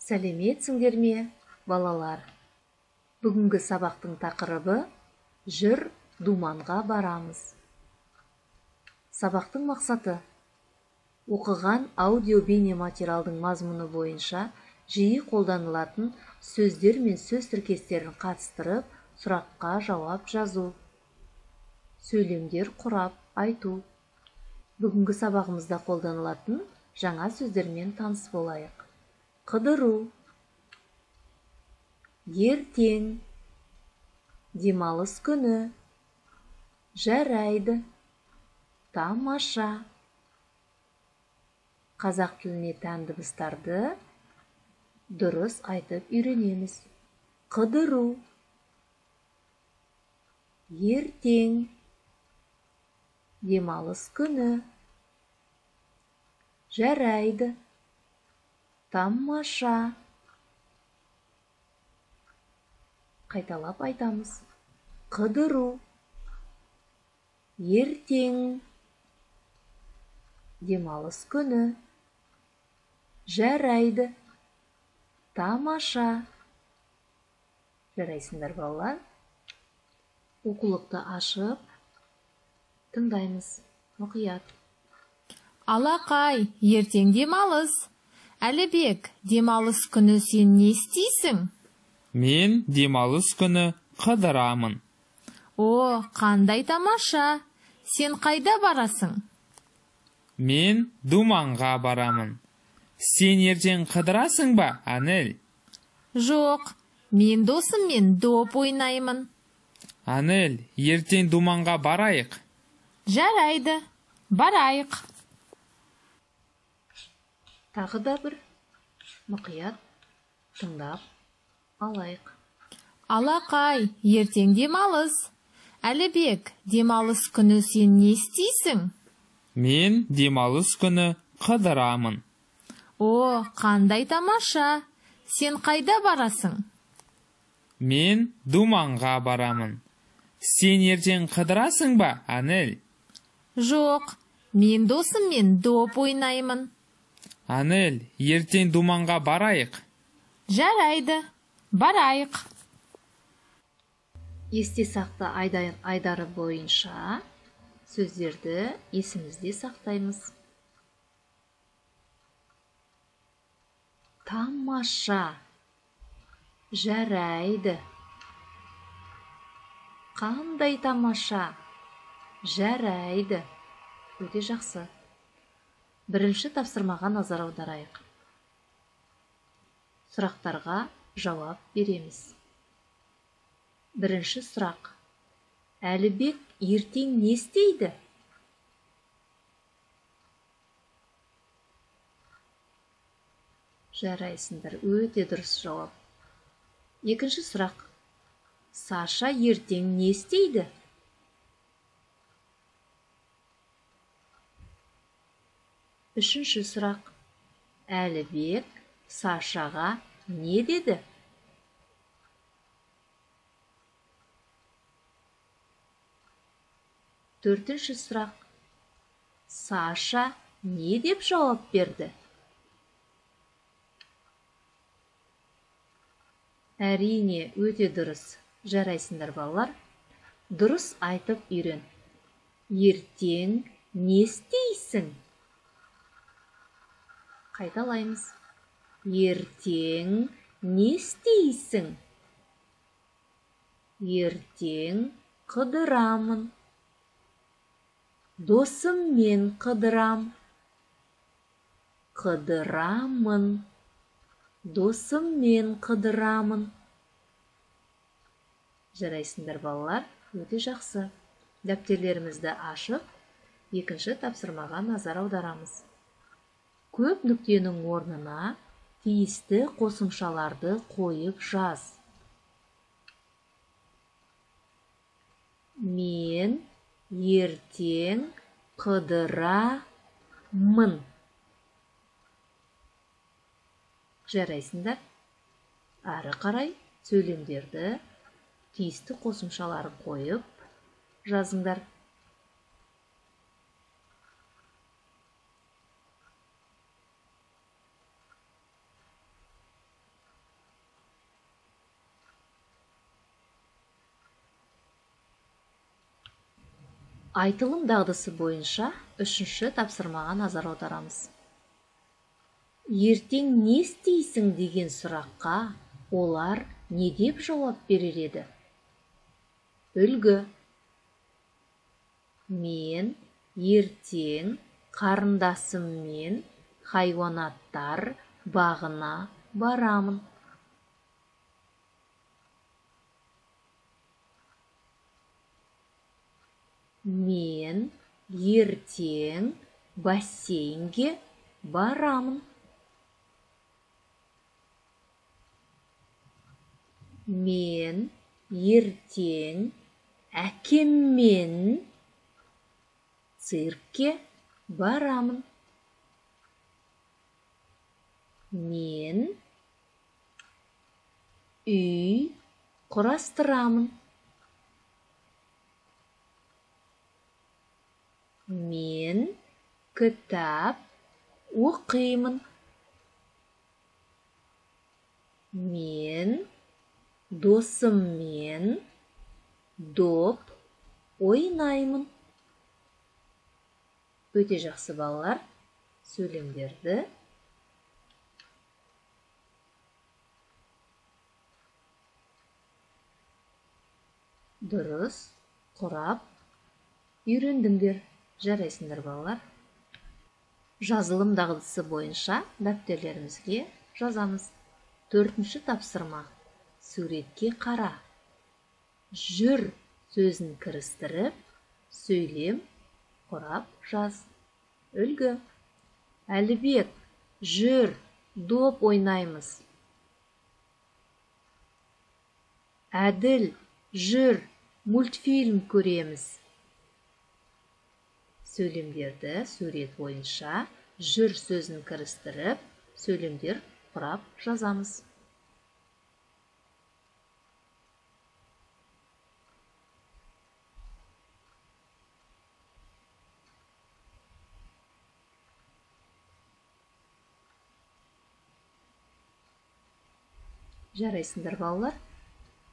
Сәлеметсіңдер ме, балалар? Бүгінгі сабақтың тақырыбы «Жүр, думанға барамыз». Сабақтың мақсаты: оқыған аудио-бейне материалдың мазмұны бойынша жиі қолданылатын сөздер мен сөз тіркестерін қатыстырып, сұраққа жауап жазу. Сөйлемдер құрап айту. Бүгінгі сабағымызда қолданылатын жаңа сөздермен таныс болайық. Қыдыру, ертең, демалыс күні, жарайды, тамаша. Қазақ тіліне тән дыбыстарды дұрыс айтып үйренеміз. Қыдыру, ертең, демалыс күні, жарайды, тамаша. Қайталап айтамыз. Қыдыру, ертең, демалыс күні, жарайды, тамаша. Жарайсыңдар, балалар? Оқулықты ашып, тыңдаймыз. Мұқият. Алақай, ертең демалыс. Әлібек, демалыс күні сен не істейсің? Мен демалыс күні қыдырамын. О, қандай тамаша. Сен қайда барасың? Мен думанға барамын. Сен ертең қыдырасың ба, Анел? Жоқ, мен досыммен доп ойнаймын. Анел, ертең думанға барайық. Жарайды, барайық. Тағы да бір мұқият тыңдап алайық. Алақай, ертең демалыс. Әлібек, демалыс күні сен не істейсің? Мен демалыс күні қыдырамын. О, қандай тамаша. Сен қайда барасың? Мен думанға барамын. Сен ертең қыдырасың ба, Анел? Жоқ, мен досыммен доп ойнаймын. Анел, ертең думанға барайық. Жарайды, барайық. Есте сақты айдары бойынша сөздерді есімізде сақтаймыз. Тамаша, жарайды. Қандай тамаша, жарайды. Өте жақсы. Бірінші тапсырмаға назар аударайық. Сұрақтарға жауап береміз. Бірінші сұрақ: Әлібек ертең не істейді? Жарайсыңдар, өте дұрыс жауап. Екінші сұрақ: Саша ертең не істейді? Үшінші сұрақ: Әлібек Сашаға не деді? Төртінші сұрақ: Саша не деп жауап берді? Әрине, өте дұрыс. Жарайсыңдар, балалар. Дұрыс айтып үйрен. Ертең не істейсің? Қайталаймыз. Ертең не істейсің? Ертең қыдырамын. Досыммен қыдырам. Қыдырамын. Досыммен қыдырамын. Жарайсыңдар, балалар, өте жақсы. Дәптерлерімізді ашып, екінші тапсырмаға назар аударамыз. Көп нүктенің орнына тиісті қосымшаларды қойып жаз. Мен ертең қыдырамын. Жарайсыңдар. Ары қарай сөйлемдерді тиісті қосымшаларын қойып жазыңдар. Айтылым дағдысы бойынша үшінші тапсырмаға назар аударамыз. Ертең не істейсің деген сұраққа олар не деп жауап берер еді? Үлгі. Мен ертең қарындасыммен хайуанаттар бағына барамын. Мен ертең бассейнге барамын. Мен ертең әкеммен циркке барамын. Мен үй құрастырамын. Мен кітап оқимын. Мен досыммен доп ойнаймын. Өте жақсы балалар, сөйлемдерді дұрыс құрап үйрендіңдер. Жарайсыңдар балалар. Жазылым дағдысы бойынша дәптерлерімізге жазамыз. 4-ші тапсырма. Суретке қара. Жүр сөзін кірістіріп, сөйлем құрап жаз. Үлгі. Әлібек, жүр, доп ойнаймыз. Әділ, жүр, мультфильм көреміз. Сөйлемдерді сурет бойынша жүр сөзін кірістіріп, сөйлемдер құрап жазамыз. Жарайсыңдар балалар.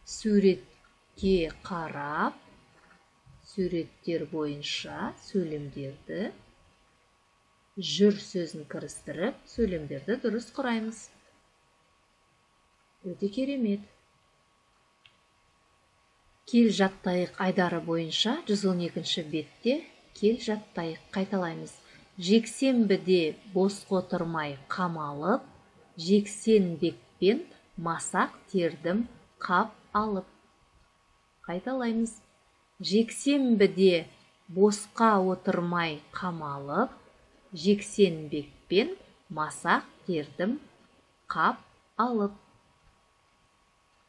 Суретке қарап, суреттер бойынша сөйлемдерді жүр сөзін кірістіріп, сөйлемдерді дұрыс құраймыз. Өте керемет. Кел жаттайық айдары бойынша 112-ші бетте кел жаттайық қайталаймыз. Жексенбіде бос отырмай қамалып, жексенбекпен масақ тердім қап алып. Қайталаймыз. Жексенбіде босқа отырмай қамалып, жексенбекпен масақ тердім қап алып.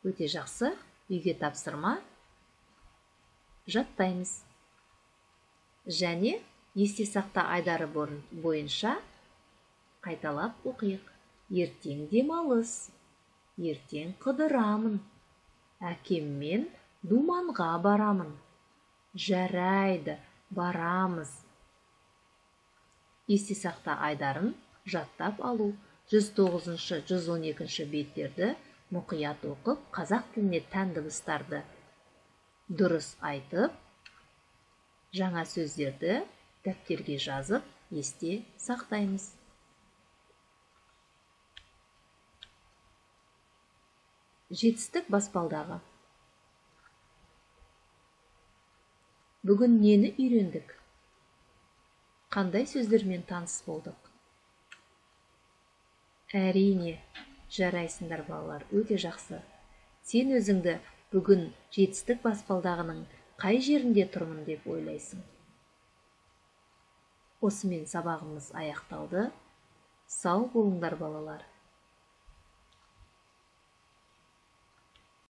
Өте жақсы. Үйге тапсырма жаттаймыз. Және есте сақта айдары бойынша қайталап оқиық. Ертең демалыс. Ертең қыдырамын. Әкеммен думанға барамын. Жарайды, барамыз. Есте сақта айдарын жаттап алу. 109-шы, 112-ші беттерді мұқият оқып, қазақ тіліне тән дыбыстарды дұрыс айтып, жаңа сөздерді дәптерге жазып, есте сақтаймыз. Жетістік баспалдағы. Бүгін нені үйрендік? Қандай сөздермен таныс болдық? Әрине, жарайсыңдар балалар, өте жақсы. Сен өзіңді бүгін жетістік баспалдағының қай жерінде тұрмын деп ойлайсың? Осымен сабағымыз аяқталды. Сау болыңдар балалар.